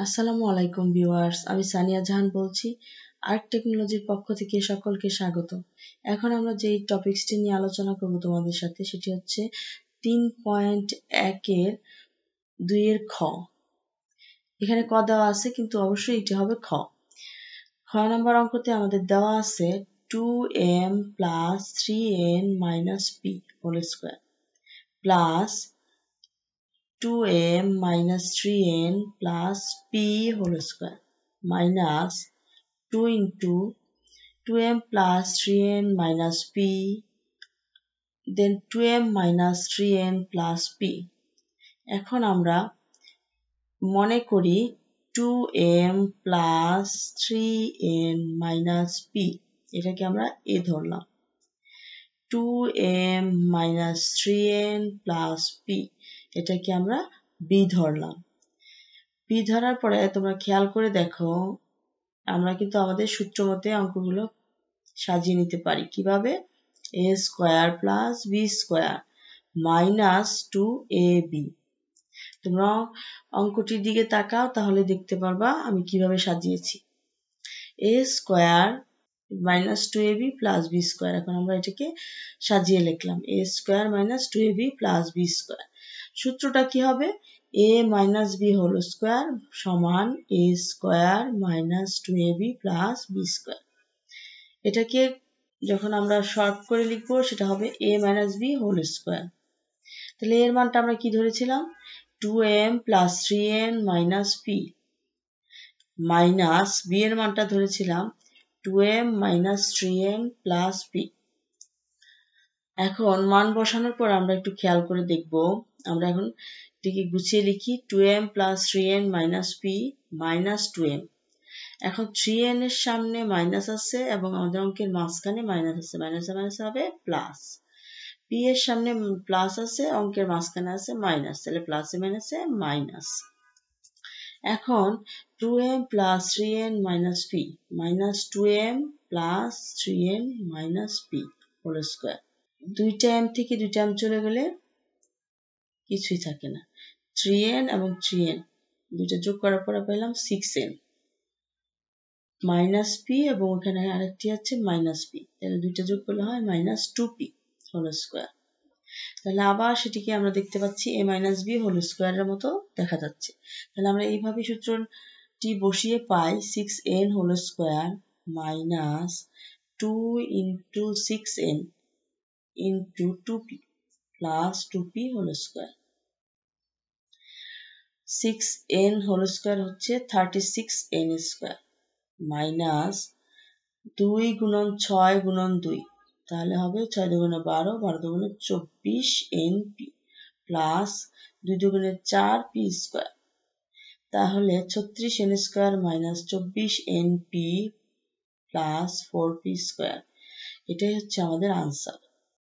আসসালামু আলাইকুম ভিউয়ার্স, আমি সানিয়া জাহান বলছি। আর্ক টেকনোলজির পক্ষ থেকে সকলকে স্বাগত। এখন আমরা যে টপিকসটি নিয়ে আলোচনা করব তোমাদের সাথে সেটি হচ্ছে ৩.১ এর ২ এর খ। এখানে ক দেওয়া আছে কিন্তু অবশ্যই এটি হবে খ। খ নম্বর অঙ্কতে আমাদের দেওয়া আছে 2m plus 3n minus p whole square plus 2m minus 3n plus p whole square minus 2 into 2m plus 3n minus p then 2m minus 3n plus p। এখন আমরা মনে করি 2m plus 3n minus p এটাকে আমরা a ধরলাম। 2m minus 3n plus p এটাকে আমরা b ধরলাম। b ধরার পরে তোমরা খেয়াল করে দেখো, আমরা কিন্তু আমাদের সূত্র মতে অঙ্কগুলো সাজিয়ে নিতে পারি। কিভাবে? a square plus b square minus 2ab। তোমরা অঙ্কটির দিকে তাকাও, তাহলে দেখতে পারবা আমি কিভাবে সাজিয়েছি। a square minus 2ab plus b square. এখন আমরা এটাকে সাজিয়ে লিখলাম a square minus 2ab plus b square. সূত্রটা কি হবে? a minus b whole square সমান a square minus 2ab plus b square. এটাকে যখন আমরা শর্ট করে লিখবো সেটা হবে a minus b whole square. তাহলে এর মানটা আমরা কি ধরেছিলাম? 2m plus 3n minus p minus b এর মানটা ধরেছিলাম 2m minus 3n plus p। এখন মান বসানোর পর আমরা একটু খেয়াল করে দেখব। আমরা এখন এটিকে গুছিয়ে লিখি 2m plus 3n minus p minus 2m। এখন 3n এর সামনে মাইনাস আছে এবং আমাদের অঙ্কের মাঝখানে মাইনাস আছে, মাইনাসে মাইনাস হবে প্লাস। p এর সামনে প্লাস আছে, অঙ্কের মাঝখানে আছে মাইনাস, তাহলে প্লাসে মাইনাসে মাইনাস। এখন 2m plus 3n minus p minus 2m plus 3n minus p whole square. দুইটা m থেকে দুইটা m চলে গেলে কিছুই থাকে না। 3n এবং 3n দুইটা যোগ করার পরে পেলাম 6n মাইনাস p এবং ওখানে আরেকটি আছে মাইনাস p, তাহলে দুইটা যোগ করলে হয় মাইনাস 2p হোল স্কয়ার। তাহলে আবার সেটিকে আমরা দেখতে পাচ্ছি a মাইনাস b হোল স্কয়ারের মতো দেখা যাচ্ছে। তাহলে আমরা এইভাবে সূত্রটি বসিয়ে পাই 6n whole square minus 2 into 6n into 2p plus 2p whole square. 6n whole square হচ্ছে 36n স্কয়ার মাইনাস 2 গুণন 6 গুণন 2, তাহলে হবে 6 দুগুণে 12, 12 দুগুণে 24np প্লাস 2 দুগুণে 4p স্কয়ার, তাহলে 36n square minus 24np plus 4p square. এটাই হচ্ছে আমাদের আনসার।